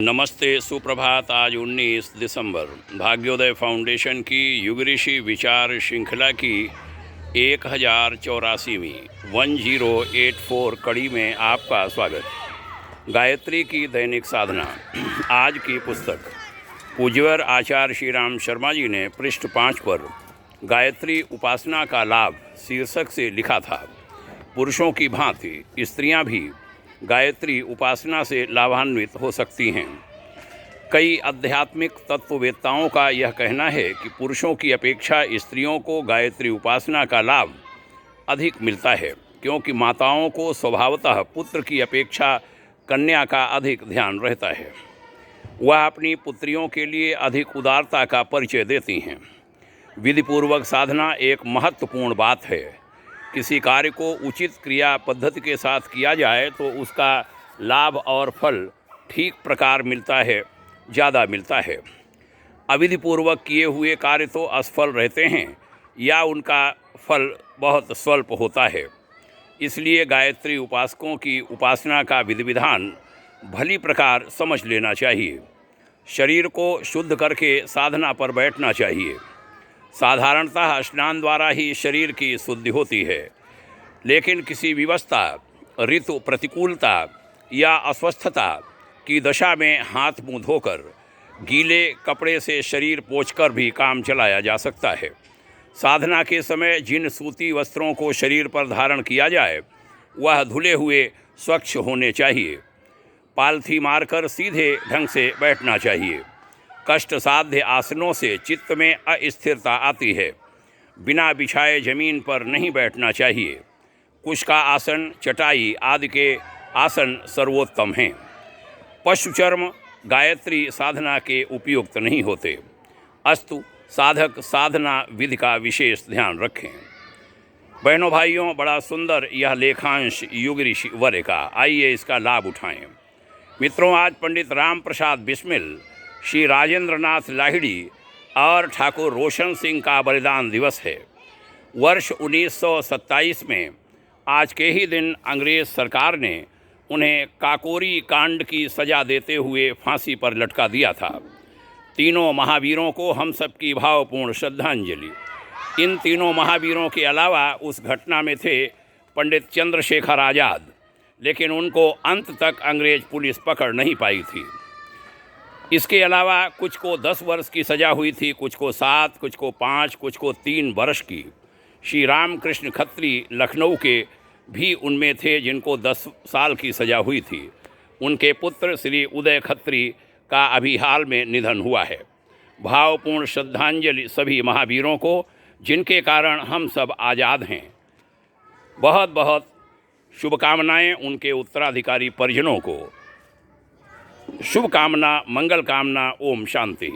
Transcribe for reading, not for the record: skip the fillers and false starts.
नमस्ते, सुप्रभात। आज 19 दिसंबर भाग्योदय फाउंडेशन की युग ऋषि विचार श्रृंखला की 1084वीं 1084 कड़ी में आपका स्वागत। गायत्री की दैनिक साधना। आज की पुस्तक पूज्यवर आचार्य श्री राम शर्मा जी ने पृष्ठ 5 पर गायत्री उपासना का लाभ शीर्षक से लिखा था। पुरुषों की भांति स्त्रियां भी गायत्री उपासना से लाभान्वित हो सकती हैं। कई आध्यात्मिक तत्ववेत्ताओं का यह कहना है कि पुरुषों की अपेक्षा स्त्रियों को गायत्री उपासना का लाभ अधिक मिलता है, क्योंकि माताओं को स्वभावतः पुत्र की अपेक्षा कन्या का अधिक ध्यान रहता है। वह अपनी पुत्रियों के लिए अधिक उदारता का परिचय देती हैं। विधिपूर्वक साधना एक महत्वपूर्ण बात है। किसी कार्य को उचित क्रिया पद्धति के साथ किया जाए तो उसका लाभ और फल ठीक प्रकार मिलता है, ज़्यादा मिलता है। अविधिपूर्वक किए हुए कार्य तो असफल रहते हैं या उनका फल बहुत स्वल्प होता है। इसलिए गायत्री उपासकों की उपासना का विधि विधान भली प्रकार समझ लेना चाहिए। शरीर को शुद्ध करके साधना पर बैठना चाहिए। साधारणतः स्नान द्वारा ही शरीर की शुद्धि होती है, लेकिन किसी विवस्था, ऋतु प्रतिकूलता या अस्वस्थता की दशा में हाथ मुंह धोकर गीले कपड़े से शरीर पोंछकर भी काम चलाया जा सकता है। साधना के समय जिन सूती वस्त्रों को शरीर पर धारण किया जाए वह धुले हुए स्वच्छ होने चाहिए। पालथी मारकर सीधे ढंग से बैठना चाहिए। कष्ट साध्य आसनों से चित्त में अस्थिरता आती है। बिना बिछाए जमीन पर नहीं बैठना चाहिए। कुश का आसन, चटाई आदि के आसन सर्वोत्तम हैं। पशु चर्म गायत्री साधना के उपयुक्त नहीं होते। अस्तु, साधक साधना विधि का विशेष ध्यान रखें। बहनों भाइयों, बड़ा सुंदर यह लेखांश युग ऋषि वर्य का, आइए इसका लाभ उठाएं। मित्रों, आज पंडित राम प्रसाद बिस्मिल, श्री राजेंद्र नाथ लाहिड़ी और ठाकुर रोशन सिंह का बलिदान दिवस है। वर्ष 1927 में आज के ही दिन अंग्रेज़ सरकार ने उन्हें काकोरी कांड की सज़ा देते हुए फांसी पर लटका दिया था। तीनों महावीरों को हम सबकी भावपूर्ण श्रद्धांजलि। इन तीनों महावीरों के अलावा उस घटना में थे पंडित चंद्रशेखर आज़ाद, लेकिन उनको अंत तक अंग्रेज़ पुलिस पकड़ नहीं पाई थी। इसके अलावा कुछ को 10 वर्ष की सज़ा हुई थी, कुछ को 7, कुछ को 5, कुछ को 3 वर्ष की। श्री रामकृष्ण खत्री लखनऊ के भी उनमें थे जिनको 10 साल की सज़ा हुई थी। उनके पुत्र श्री उदय खत्री का अभी हाल में निधन हुआ है। भावपूर्ण श्रद्धांजलि सभी महावीरों को, जिनके कारण हम सब आज़ाद हैं। बहुत बहुत शुभकामनाएं उनके उत्तराधिकारी परिजनों को। शुभकामना, मंगल कामना। ओम शांति।